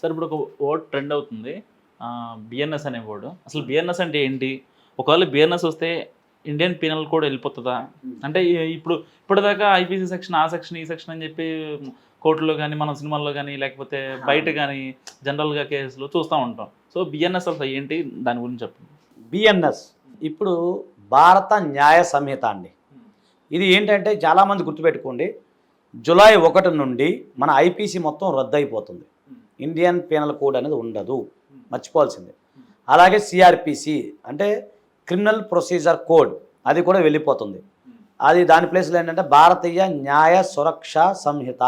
Sir ఇప్పుడు ఒక word trend అవుతుంది, బిఎన్ఎస్ అనే వర్డ్. అసలు బిఎన్ఎస్ అంటే ఏంటి? ఒకవేళ బిఎన్ఎస్ వస్తే ఇండియన్ పీనల్ కోడ్ వెళ్ళిపోతుందా? అంటే ఇప్పటిదాకా ఐపీసీ సెక్షన్, ఆ సెక్షన్, ఈ సెక్షన్ అని చెప్పి కోర్టులో కానీ, మన సినిమాల్లో కానీ, లేకపోతే బయట కానీ జనరల్గా కేసులు చూస్తూ ఉంటాం. సో బిఎన్ఎస్ అసలు ఏంటి, దాని గురించి చెప్పండి. బిఎన్ఎస్ ఇప్పుడు భారత న్యాయ సంహిత అండి. ఇది ఏంటంటే చాలామంది గుర్తుపెట్టుకోండి, జూలై 1 నుండి మన ఐపీసీ మొత్తం రద్దు అయిపోతుంది. ఇండియన్ పీనల్ కోడ్ అనేది ఉండదు, మర్చిపోవాల్సిందే. అలాగే సిఆర్పిసి అంటే క్రిమినల్ ప్రొసీజర్ కోడ్, అది కూడా వెళ్ళిపోతుంది. అది దాని ప్లేస్లో ఏంటంటే భారతీయ న్యాయ సురక్ష సంహిత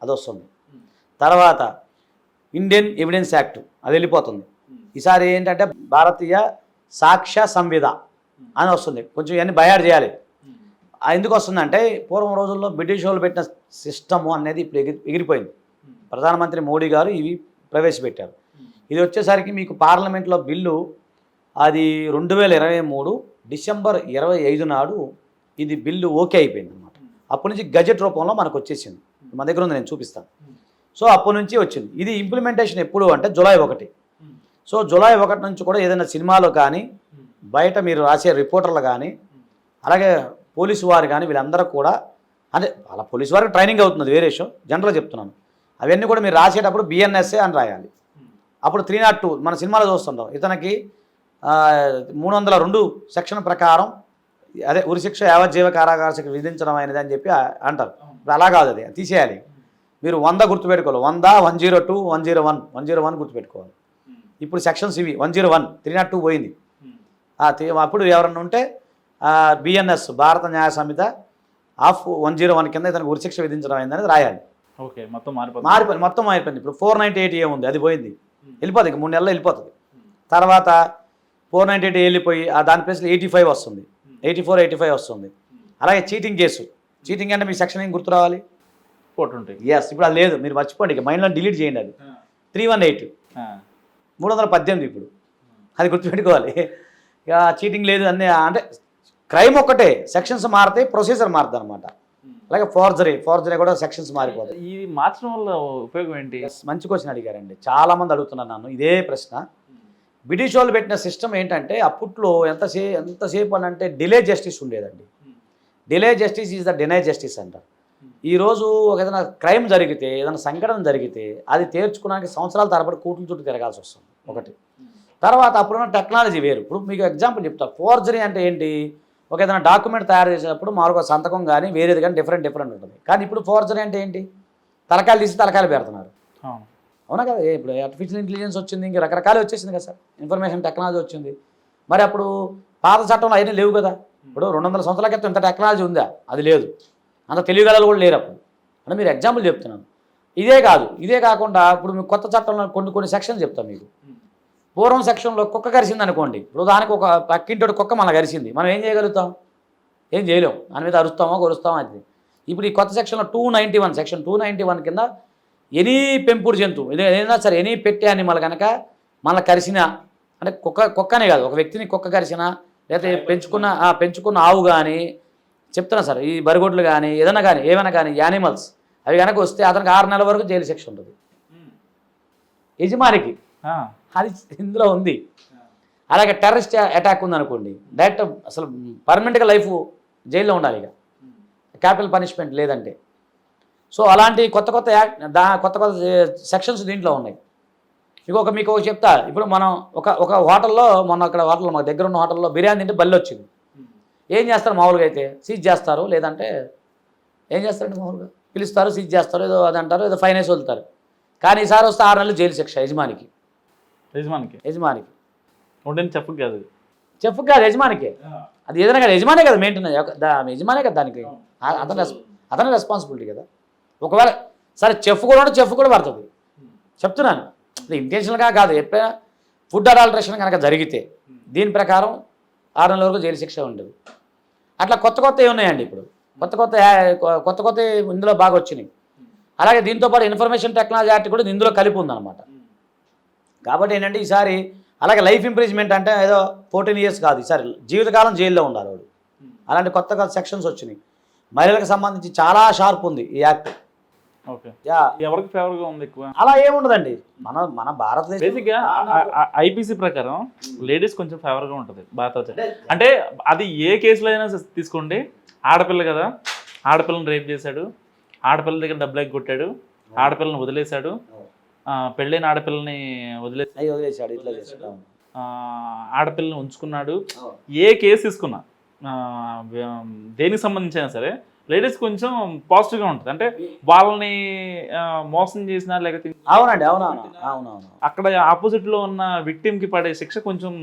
అది వస్తుంది. తర్వాత ఇండియన్ ఎవిడెన్స్ యాక్ట్ అది వెళ్ళిపోతుంది. ఈసారి ఏంటంటే భారతీయ సాక్ష్య సంవిధ అని వస్తుంది. కొంచెం ఇవన్నీ బయాడ్ చేయాలి. ఎందుకు వస్తుందంటే పూర్వం రోజుల్లో బ్రిటిష్ వాళ్ళు పెట్టిన సిస్టము అనేది ఇప్పుడు ఎగిరిపోయింది. ప్రధానమంత్రి మోడీ గారు ఇవి ప్రవేశపెట్టారు. ఇది వచ్చేసరికి మీకు పార్లమెంట్లో బిల్లు అది 2023 డిసెంబర్ 25 నాడు ఇది బిల్లు ఓకే అయిపోయింది అనమాట. అప్పటి నుంచి గజెట్ రూపంలో మనకు వచ్చేసింది. మన దగ్గర ఉంది, నేను చూపిస్తాను. సో అప్పటి నుంచి వచ్చింది. ఇది ఇంప్లిమెంటేషన్ ఎప్పుడు అంటే జూలై 1. సో జూలై 1 నుంచి కూడా ఏదైనా సినిమాలో కానీ, బయట మీరు రాసే రిపోర్టర్లు కానీ, అలాగే పోలీసు వారు కానీ, వీళ్ళందరూ కూడా అంటే వాళ్ళ పోలీసు వారికి ట్రైనింగ్ అవుతుంది, వేరే విషయం, జనరల్గా చెప్తున్నాను. అవన్నీ కూడా మీరు రాసేటప్పుడు బిఎన్ఎస్ఏ అని రాయాలి. అప్పుడు 302 మన సినిమాలో చూస్తుంటాం, ఇతనికి 302 సెక్షన్ ప్రకారం అదే ఉరిశిక్ష, యావజ్జీవ కారాగార శిక్ష విధించడం అనేది అని చెప్పి అంటారు. ఇప్పుడు అలా కాదు, అది తీసేయాలి. మీరు 100 గుర్తుపెట్టుకోవాలి, 100, 102, 101, 101 గుర్తుపెట్టుకోవాలి. ఇప్పుడు సెక్షన్స్ ఇవి 101, 302 పోయింది. అప్పుడు ఎవరన్నా ఉంటే బిఎన్ఎస్ భారత న్యాయ సంహిత ఆఫ్ 101 కింద ఇతనికి ఉరిశిక్ష విధించడం అయిందనేది రాయాలి. ఓకే, మొత్తం మారిపోయింది. మొత్తం మారిపోయింది. ఇప్పుడు 498 ఏముంది, అది పోయింది, వెళ్ళిపోతుంది. ఇక 3 నెలల్లో వెళ్ళిపోతుంది. తర్వాత 498 వెళ్ళిపోయి దాని ప్లేస్లో 85 వస్తుంది, 84, 85 వస్తుంది. అలాగే చీటింగ్ కేసు, చీటింగ్ అంటే మీ సెక్షన్ ఏం గుర్తు రావాలి, కోర్టు ఉంటాయి. ఎస్, ఇప్పుడు అది లేదు, మీరు మర్చిపోండి, ఇక మైండ్లో డిలీట్ చేయండి. అది 318, 318 ఇప్పుడు అది గుర్తుపెట్టుకోవాలి. ఇక చీటింగ్ లేదు అన్నీ, అంటే క్రైమ్ ఒక్కటే, సెక్షన్స్ మారితే ప్రొసీజర్ మారుతుంది అనమాట. అలాగే ఫోర్జరీ కూడా సెక్షన్స్ మారిపోతాయి. ఇది మార్చడం వల్ల ఉపయోగం ఏంటి? మంచి క్వశ్చన్ అడిగారండి, చాలామంది అడుగుతున్నారు నన్ను ఇదే ప్రశ్న. బ్రిటిష్ వాళ్ళు పెట్టిన సిస్టమ్ ఏంటంటే అప్పట్లో ఎంతసేపు అని అంటే డిలే జస్టిస్ ఉండేదండి. Delay justice is the deny justice అంటారు. ఈరోజు ఒక ఏదైనా క్రైమ్ జరిగితే, ఏదైనా సంఘటన జరిగితే అది తేర్చుకోవడానికి సంవత్సరాల తరబడి కోర్టుల చుట్టూ తిరగాల్సి వస్తుంది ఒకటి. తర్వాత అప్పుడున్న టెక్నాలజీ వేరు. ఇప్పుడు మీకు ఎగ్జాంపుల్ చెప్తా, ఫోర్జరీ అంటే ఏంటి, ఒక ఏదైనా డాక్యుమెంట్ తయారు చేసేటప్పుడు మామూలుగా సంతకం కానీ వేరేది కానీ డిఫరెంట్ ఉంటుంది. కానీ ఇప్పుడు ఫోర్జరీ అంటే ఏంటి, తలకాయలు తీసి తలకాయలు పెడుతున్నారు. అవునా కదా, ఇప్పుడు ఆర్టిఫిషియల్ ఇంటెలిజెన్స్ వచ్చింది, ఇంకా రకరకాలు వచ్చేసింది కదా సార్, ఇన్ఫర్మేషన్ టెక్నాలజీ వచ్చింది. మరి అప్పుడు పాత చట్టంలో అవన్నీ లేవు కదా. ఇప్పుడు 200 సంవత్సరాల క్రితం ఇంత టెక్నాలజీ ఉందా, అది లేదు. అంత తెలివిగలలు కూడా లేరు అప్పుడు. అంటే మీరు ఎగ్జాంపుల్ చెప్తున్నాను. ఇదే కాకుండా ఇప్పుడు మీకు కొత్త చట్టంలో కొన్ని సెక్షన్స్ చెప్తాను మీకు. పూర్వం సెక్షన్లో కుక్క కరిసింది అనుకోండి, ఇప్పుడు దానికి ఒక పక్కింటోటి కుక్క మన కరిసింది, మనం ఏం చేయగలుగుతాం, ఏం చేయలేం. దాని మీద అరుస్తామో కొరుస్తామో అది. ఇప్పుడు ఈ కొత్త సెక్షన్లో 291, సెక్షన్ 291 కింద ఎనీ పెంపుడు జంతువు ఏదైనా సరే, ఎనీ పెట్టి యానిమల్ కనుక మన కరిసిన, అంటే కుక్కనే కాదు, ఒక వ్యక్తిని కుక్క కరిసిన, లేకపోతే పెంచుకున్న ఆవు కానీ చెప్తున్నా సార్, ఈ బరిగొడ్లు కానీ ఏమైనా కానీ యానిమల్స్ అవి కనుక వస్తే అతనికి 6 నెలల వరకు జైలు శిక్ష ఉంటుంది యజమానికి. అది ఇందులో ఉంది. అలాగే టెర్రరిస్ట్ అటాక్ ఉందనుకోండి, డైరెక్ట్ అసలు పర్మనెంట్గా లైఫ్ జైల్లో ఉండాలి, ఇక క్యాపిటల్ పనిష్మెంట్ లేదంటే. సో అలాంటి కొత్త సెక్షన్స్ దీంట్లో ఉన్నాయి. మీకు చెప్తా, ఇప్పుడు మనం ఒక హోటల్లో, అక్కడ హోటల్లో మా దగ్గర ఉన్న హోటల్లో బిర్యానీ తింటే బల్లి వచ్చింది. ఏం చేస్తారు మామూలుగా అయితే, సీజ్ చేస్తారు, లేదంటే ఏం చేస్తారంటే మామూలుగా పిలుస్తారు, సీజ్ చేస్తారు, ఏదో అది అంటారు, ఏదో ఫైన్ వేసి వదులుతారు. కానీ ఈసారి వస్తే 6 నెలలు జైలు శిక్ష యజమానికి. చెప్పు కాదు యజమానికే. అది ఏదైనా కదా యజమానే కదా మెయింటైన్, యజమానే కదా దానికి, అతని రెస్పాన్సిబిలిటీ కదా. ఒకవేళ సరే చెఫ్ కూడా పడుతుంది, చెప్తున్నాను, ఇంటెన్షనల్గా కాదు. ఎప్పుడైనా ఫుడ్ అడాల్టరేషన్ కనుక జరిగితే దీని ప్రకారం 6 నెలల వరకు జైలు శిక్ష ఉండదు. అట్లా కొత్త ఉన్నాయండి. ఇప్పుడు కొత్త ఇందులో బాగా వచ్చినాయి. అలాగే దీంతోపాటు ఇన్ఫర్మేషన్ టెక్నాలజీ యాక్ట్ కూడా ఇందులో కలిపి ఉందన్నమాట. కాబట్టి ఏంటంటే ఈసారి అలాగే లైఫ్ ఇంప్రిజ్మెంట్ అంటే ఏదో 14 years కాదు, ఈసారి జీవితకాలం జైల్లో ఉండాలి వాడు. అలాంటి కొత్తగా సెక్షన్స్ వచ్చినాయి. మహిళలకు సంబంధించి చాలా షార్ప్ ఉంది ఈ యాక్ట్. ఓకే. యా ఎవరికి ఫేవర్ గా ఉంది ఎక్కువ? అలా ఏముండదండి, మన భారతదేశం బేసిక్ గా ఐపీసీ ప్రకారం లేడీస్ కొంచెం ఫేవర్ గా ఉంటది భారత. అంటే అది ఏ కేసులో అయినా తీసుకోండి, ఆడపిల్ల కదా, ఆడపిల్లని రేప్ చేశాడు, ఆడపిల్ల దగ్గర డబ్బులు కొట్టాడు, ఆడపిల్లని వదిలేశాడు, పెళ్ళైన ఆడపిల్లని వదిలేశాడు, ఇట్లా చేశాడు, ఆడపిల్లని ఉంచుకున్నాడు, ఏ కేసు తీసుకున్నా దేనికి సంబంధించినా సరే లేడీస్ కొంచెం పాజిటివ్గా ఉంటుంది. అంటే వాళ్ళని మోసం చేసినా లేకపోతే అవునండి, అవునవును, అక్కడ ఆపోజిట్ లో ఉన్న విక్టిమ్ కి పడే శిక్ష కొంచెం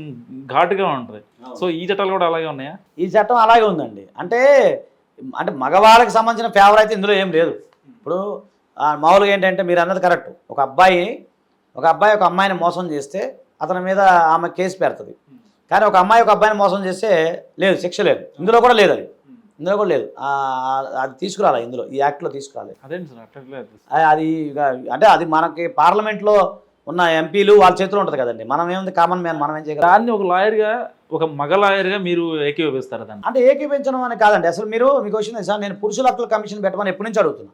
ఘాటుగా ఉంటుంది. సో ఈ చట్టాలు కూడా అలాగే ఉన్నాయా? ఈ చట్టం అలాగే ఉందండి. అంటే మగవాళ్ళకి సంబంధించిన ఫేవర్ అయితే ఇందులో ఏం లేదు. ఇప్పుడు మామూలుగా ఏంటంటే మీరు అన్నది కరెక్ట్, ఒక అబ్బాయి ఒక అమ్మాయిని మోసం చేస్తే అతని మీద ఆమె కేసు పెడుతుంది. కానీ ఒక అమ్మాయి ఒక అబ్బాయిని మోసం చేస్తే లేదు, శిక్ష లేదు. ఇందులో కూడా లేదు, అది తీసుకురాలి, ఇందులో ఈ యాక్ట్లో తీసుకురాలి. అది అంటే అది మనకి పార్లమెంట్లో ఉన్న ఎంపీలు వాళ్ళ చేతిలో ఉంటుంది కదండి, మనం ఏముంది కామన్ మ్యాన్, మనం ఏం చేయగలం. దాన్ని ఒక లాయర్గా, ఒక మగ లాయర్గా మీరు ఏకీభవిస్తారు దాన్ని? అంటే ఏకీభవించడం అని కాదండి, అసలు మీకు వచ్చింది సార్, నేను పురుషుల హక్కుల కమిషన్ పెట్టమని ఎప్పటి నుంచి అడుగుతున్నా.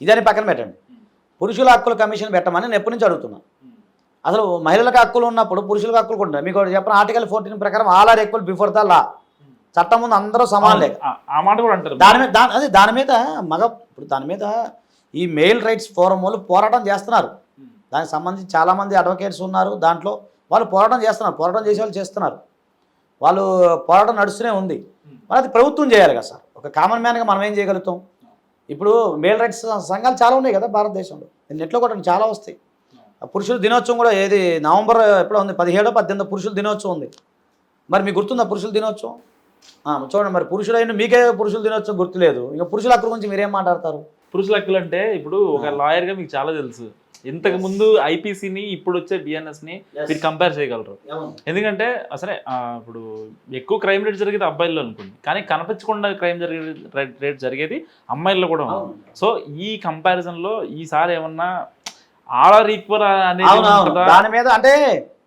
ఇదని పక్కన పెట్టండి, పురుషుల హక్కుల కమిషన్ పెట్టమని నేను ఎప్పటి నుంచి అడుగుతున్నా. అసలు మహిళలకు హక్కులు ఉన్నప్పుడు పురుషులకు హక్కులు కూడా ఉంటాయి. మీకు చెప్పిన ఆర్టికల్ 14 ప్రకారం all are equal before the law, చట్టం ముందు అందరూ సమానలే. ఆ మాట కూడా అంటారు. దాని మీద ఇప్పుడు దాని మీద ఈ మెయిల్ రైట్స్ ఫోరం వాళ్ళు పోరాటం చేస్తున్నారు. దానికి సంబంధించి చాలామంది అడ్వకేట్స్ ఉన్నారు, దాంట్లో వాళ్ళు పోరాటం చేసే వాళ్ళు చేస్తున్నారు, వాళ్ళు పోరాటం నడుస్తూనే ఉంది. మరి అది ప్రభుత్వం చేయాలి కదా సార్, ఒక కామన్ మ్యాన్గా మనం ఏం చేయగలుగుతాం? ఇప్పుడు మెయిల్ రైట్స్ సంఘాలు చాలా ఉన్నాయి కదా భారతదేశంలో, నెట్లో కూడా చాలా వస్తాయి. పురుషుల దినోత్సవం కూడా ఏది నవంబర్ ఎప్పుడో ఉంది, 17-18 పురుషుల దినోత్సవం ఉంది. మరి మీకు గుర్తుందా పురుషుల దినోత్సవం? చూడండి, మరి పురుషులైన మీకే పురుషుల దినోత్సవం గుర్తులేదు, ఇంకా పురుషుల హక్కుల గురించి మీరేం మాట్లాడతారు? పురుషుల హక్కులు అంటే ఇప్పుడు ఒక లాయర్గా మీకు చాలా తెలుసు. ఇంతకు ముందు ఐపీసీని ఇప్పుడు వచ్చే బిఎన్ఎస్ని మీరు కంపేర్ చేయగలరు. ఎందుకంటే అసలే ఇప్పుడు ఎక్కువ క్రైమ్ రేట్ జరిగేది అబ్బాయిల్లో అనుకోండి, కానీ కనిపించకుండా క్రైమ్ రేట్ జరిగేది అమ్మాయిల్లో కూడా ఉంది. సో ఈ కంపారిజన్లో ఈసారి ఏమన్నా ఆర్ ఈక్వల్ అనేది దాని మీద అంటే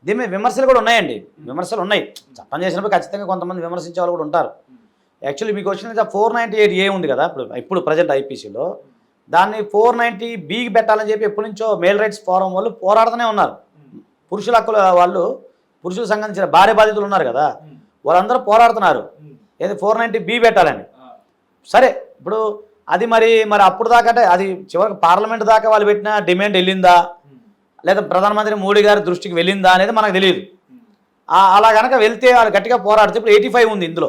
దీని మీద విమర్శలు కూడా ఉన్నాయండి, విమర్శలు ఉన్నాయి. చట్టం చేసినప్పుడు ఖచ్చితంగా కొంతమంది విమర్శించే వాళ్ళు కూడా ఉంటారు. యాక్చువల్లీ మీకు వచ్చిన 498A ఉంది కదా ఇప్పుడు ప్రజెంట్ ఐపీసీలో, దాన్ని 490Bకి పెట్టాలని చెప్పి ఎప్పటి నుంచో మెయిల్ రైట్స్ ఫోరం వాళ్ళు పోరాడుతూనే ఉన్నారు. పురుషుల హక్కుల వాళ్ళు, పురుషులకు సంబంధించిన భార్య బాధితులు ఉన్నారు కదా, వాళ్ళందరూ పోరాడుతున్నారు ఏది 490B పెట్టాలని. సరే, ఇప్పుడు అది మరి అప్పుడు దాకా అంటే అది చివరికి పార్లమెంట్ దాకా వాళ్ళు పెట్టిన డిమాండ్ వెళ్ళిందా, లేదా ప్రధానమంత్రి మోడీ గారి దృష్టికి వెళ్ళిందా అనేది మనకు తెలియదు. అలా కనుక వెళ్తే వాళ్ళు గట్టిగా పోరాడితే ఇప్పుడు 85 ఉంది ఇందులో.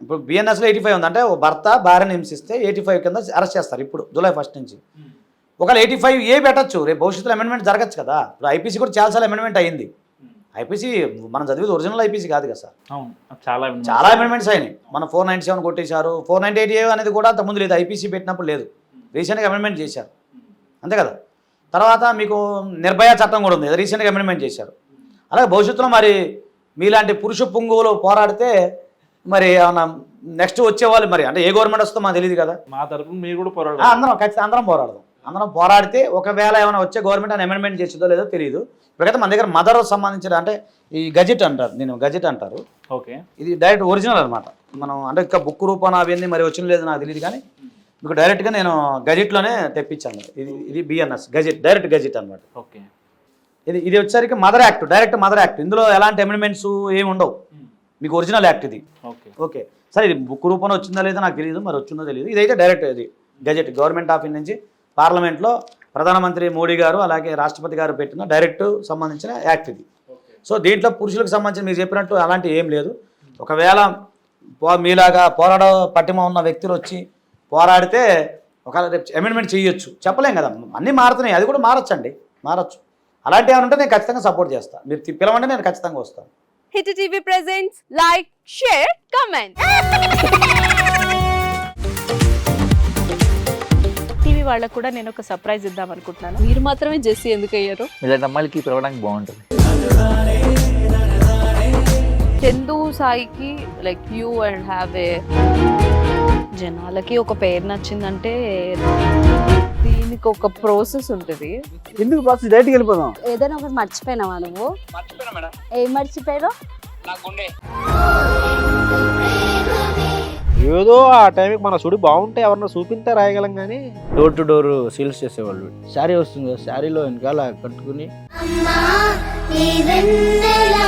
ఇప్పుడు బిఎన్ఎస్లో 85 ఉంది, అంటే ఒక భర్త భార్యను హింసిస్తే 85 కింద అరెస్ట్ చేస్తారు ఇప్పుడు జూలై 1 నుంచి. ఒకవేళ 85A పెట్టచ్చు, రేపు భవిష్యత్తులో అమెండ్మెంట్ జరగచ్చు కదా. ఇప్పుడు ఐపీసీ కూడా చాలాసార్లు అమెండ్మెంట్ అయింది. ఐపీసీ మనం చదివేది ఒరిజినల్ ఐపీసీ కాదు కదా సార్, చాలా అమెండ్మెంట్స్ అయినాయి. మన 497 కొట్టేశారు, 498A అనేది కూడా అంతకుముందు లేదు, ఐపీసీ పెట్టినప్పుడు లేదు, రీసెంట్గా అమెండ్మెంట్ చేశారు అంతే కదా. తర్వాత మీకు నిర్భయ చట్టం కూడా ఉంది, రీసెంట్గా అమెండ్మెంట్ చేశారు. అలాగే భవిష్యత్తులో మరి మీలాంటి పురుష పుంగువులు పోరాడితే మరి ఏమన్నా నెక్స్ట్ వచ్చేవాళ్ళు మరి అంటే ఏ గవర్నమెంట్ వస్తుందో మాకు తెలియదు కదా. మా తరఫున మీరు కూడా పోరాడు, అందరం పోరాడదాం. అందరం పోరాడితే ఒకవేళ ఏమైనా వచ్చే గవర్నమెంట్ అని అమెండ్మెంట్ చేసిందో లేదో తెలియదు. ఇప్పుడైతే మన దగ్గర మదర్ సంబంధించిన అంటే ఈ గజెట్ అంటారు, గజెట్ అంటారు. ఓకే, ఇది డైరెక్ట్ ఒరిజినల్ అనమాట. మనం అంటే ఇంకా బుక్ రూపాన అవన్నీ మరి వచ్చిన లేదు నాకు తెలియదు, కానీ మీకు డైరెక్ట్గా నేను గజెట్లోనే తెప్పించాను. ఇది బిఎన్ఎస్ గజెట్, డైరెక్ట్ గజెట్ అనమాట. ఓకే, ఇది వచ్చేసరికి mother act, direct mother act. ఇందులో ఎలాంటి అమెండ్మెంట్స్ ఏమి ఉండవు, మీకు ఒరిజినల్ యాక్ట్ ఇది. ఓకే, సరే ఇది బుక్ రూపంలో వచ్చిందా లేదా నాకు తెలియదు, మరి వచ్చిందో తెలియదు. ఇదైతే డైరెక్ట్ ఇది గజెట్, గవర్నమెంట్ ఆఫ్ ఇండియా నుంచి పార్లమెంట్లో ప్రధానమంత్రి మోడీ గారు అలాగే రాష్ట్రపతి గారు పెట్టిన డైరెక్ట్ సంబంధించిన యాక్ట్ ఇది. సో దీంట్లో పురుషులకు సంబంధించి మీరు చెప్పినట్టు అలాంటి ఏం లేదు. ఒకవేళ మీలాగా పట్టిమ ఉన్న వ్యక్తులు వచ్చి పోరాడితే ఒకవేళ రేపు అమెండ్మెంట్ చేయొచ్చు, చెప్పలేం కదా, అన్నీ మారుతున్నాయి, అది కూడా మారచ్చు. అలాంటి ఏమైనా ఉంటే నేను ఖచ్చితంగా సపోర్ట్ చేస్తాను, మీరు పిలవండి, నేను ఖచ్చితంగా వస్తాను. Hit TV presents like, share, comment. TV వాళ్ళకు కూడా నేను ఒక సర్ప్రైజ్ ఇద్దాం అనుకుంటున్నాను. మీరు మాత్రమే జెస్సీ ఎందుకు అయ్యారు? ఇలాంటి అమ్మాయిలకి పిలవడానికి బాగుంటుంది. చందు సాయికి like you and have a జనాలకి ఒక పేరు నచ్చిందంటే దీనికి ఒక ప్రాసెస్ ఉంటుంది. ఎందుకు ప్రాసెస్ డైరెక్ట్కి వెళ్ళిపోదాం. ఏదైనా ఒకటి మర్చిపోయినావా నువ్వు? ఏం మర్చిపోయావు? ఏదో ఆ టైంకి మన సుడి బాగుంటే ఎవరన్నా చూపిస్తే రాయగలం కానీ డోర్ టు డోర్ సేల్స్ చేసేవాళ్ళు. శారీ వస్తుంది కదా, శారీలో వెనకాల కట్టుకుని అమ్మా నీ వెన్నెలా